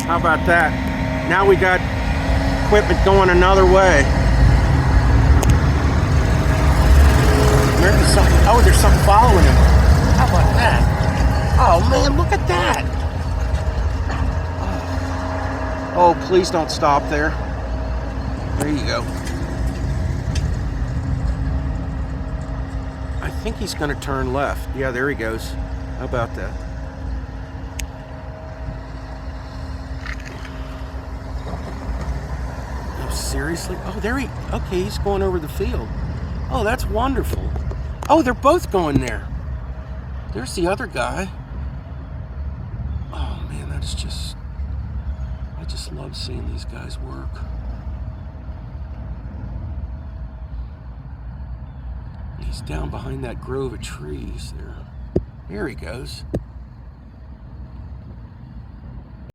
How about that? Now we got equipment going another way. There's something following him. How about that? Oh man, look at that. Oh, please don't stop there. There you go. I think he's going to turn left. Yeah, there he goes. How about that? Oh, seriously? Oh, okay, he's going over the field. Oh, that's wonderful. Oh, they're both going there. There's the other guy. Oh man, I just love seeing these guys work. He's down behind that grove of trees there. There he goes.